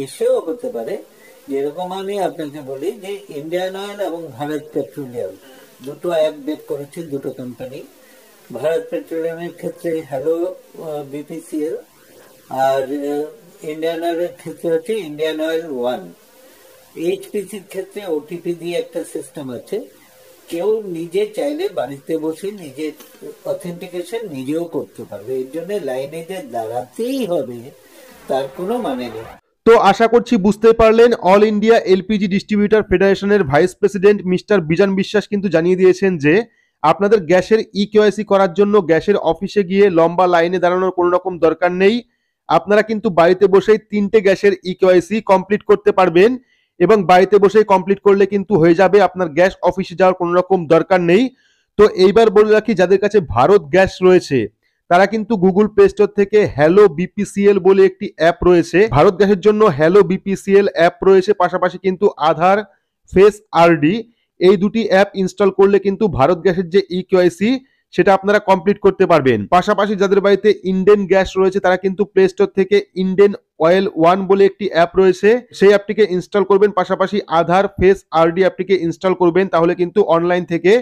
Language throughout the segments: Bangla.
এসেও হতে পারে। যেরকম আমি আপনাকে বলি যে ইন্ডিয়ান অয়েল এবং ভারত পেট্রোলিয়াম দুটো অ্যাপ বের করেছে দুটো কোম্পানি। ভারত পেট্রোলিয়ামের ক্ষেত্রে হ্যালো বিপিসিএল, আর ইন্ডিয়ান অয়েলের ক্ষেত্রে হচ্ছে ইন্ডিয়ান অয়েল ওয়ান। এইচপিসির ক্ষেত্রে ওটিপি দিয়ে একটা সিস্টেম আছে, কেউ নিজে চাইলে বাড়িতে বসে নিজের অথেন্টিকেশন নিজেও করতে পারবে। এর জন্য লাইনে যে দাঁড়াতেই হবে তার কোনো মানে নেই। তো আশা করছি বুঝতে পারলেন, অল ইন্ডিয়া এলপিজি ডিস্ট্রিবিউটর ফেডারেশনের ভাইস প্রেসিডেন্ট মিস্টার বিজন বিশ্বাস কিন্তু জানিয়ে দিয়েছেন যে আপনাদের গ্যাসের ইকেওয়াইসি করার জন্য গ্যাসের অফিসে গিয়ে লম্বা লাইনে দাঁড়ানোর কোনো রকম দরকার নেই। আপনারা কিন্তু বাড়িতে বসেই 3টে গ্যাসের ইকেওয়াইসি কমপ্লিট করতে পারবেন এবং বাড়িতে বসেই কমপ্লিট করলে কিন্তু হয়ে যাবে, আপনার গ্যাস অফিসে যাওয়ার কোনো রকম দরকার নেই। তো এইবার বলে রাখি, যাদের কাছে ভারত গ্যাস রয়েছে তারা কিন্তু গুগল প্লে স্টোর থেকে হ্যালো বিপিসিএল বলে একটি অ্যাপ রয়েছে, ভারত গ্যাসের জন্য হ্যালো বিপিসিএল অ্যাপ রয়েছে, পাশাপাশি কিন্তু আধার ফেস আরডি এই দুটি অ্যাপ ইনস্টল করলে কিন্তু ভারত গ্যাসের যে ইকেওয়াইসি সেটা আপনারা কমপ্লিট করতে পারবেন। পাশাপাশি যাদের বাড়িতে ইন্ডেন গ্যাস রয়েছে তারা কিন্তু প্লে স্টোর থেকে ইন্ডেন অয়েল ওয়ান বলে একটি অ্যাপ রয়েছে, সেই অ্যাপটিকে ইনস্টল করবেন, পাশাপাশি আধার ফেস আরডি অ্যাপটিকে ইনস্টল করবেন, তাহলে কিন্তু অনলাইন থেকে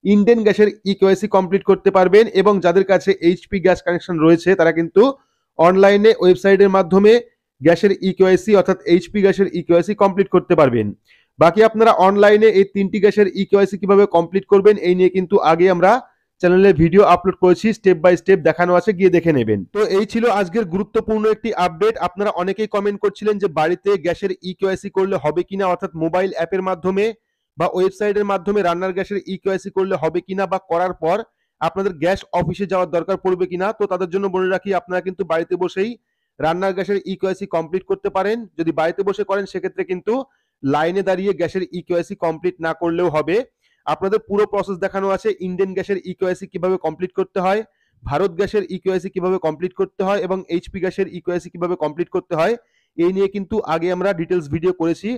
ইন্ডেন গ্যাসের ইকেওয়াইসি কমপ্লিট করতে পারবেন। এবং যাদের কাছে এইচপি গ্যাস কানেকশন রয়েছে তারা কিন্তু অনলাইনে ওয়েবসাইটের মাধ্যমে গ্যাসের ইকেওয়াইসি অর্থাৎ এইচপি গ্যাসের ইকেওয়াইসি কমপ্লিট করতে পারবেন। বাকি আপনারা অনলাইনে এই 3টি গ্যাসের ইকেওয়াইসি কিভাবে কমপ্লিট করবেন এই নিয়ে কিন্তু আগে আমরা চ্যানেলে ভিডিও আপলোড করেছি, স্টেপ বাই স্টেপ দেখানো আছে, গিয়ে দেখে নেবেন। তো এই ছিল আজকের গুরুত্বপূর্ণ একটি আপডেট। আপনারা অনেকেই কমেন্ট করছিলেন যে বাড়িতে গ্যাসের ইকেওয়াইসি করলে হবে কিনা, অর্থাৎ মোবাইল অ্যাপের মাধ্যমে বা ওয়েবসাইটের মাধ্যমে রান্নার গ্যাসের ইকেওয়াইসি করলে হবে কিনা, বা করার পর আপনাদের গ্যাস অফিসে যাওয়ার দরকার পড়বে কিনা। তো তাদের জন্য বলে রাখি, আপনারা কিন্তু বাড়িতে বসেই রান্নার গ্যাসের ইকেওয়াইসি কমপ্লিট করতে পারেন। যদি বাড়িতে বসে করেন সেক্ষেত্রে কিন্তু লাইনে দাঁড়িয়ে গ্যাসের ইকেওয়াইসি কমপ্লিট না করলেও হবে। আপনাদের পুরো প্রসেস দেখানো আছে, ইন্ডিয়ান গ্যাসের ইকেওয়াইসি কিভাবে কমপ্লিট করতে হয়, ভারত গ্যাসের ইকেওয়াইসি কিভাবে কমপ্লিট করতে হয় এবং এইচপি গ্যাসের ইকেওয়াইসি কিভাবে কমপ্লিট করতে হয় এই নিয়ে কিন্তু আগে আমরা ডিটেলস ভিডিও করেছি।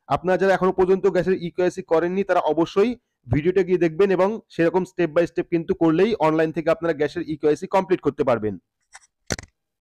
আপনারা যারা এখনো পর্যন্ত গ্যাসের ইকেওয়াইসি করেননি তারা অবশ্যই ভিডিওটা গিয়ে দেখবেন এবং সেরকম স্টেপ বাই স্টেপ কিন্তু করলেই অনলাইন থেকে আপনারা গ্যাসের ইকেওয়াইসি কমপ্লিট করতে পারবেন।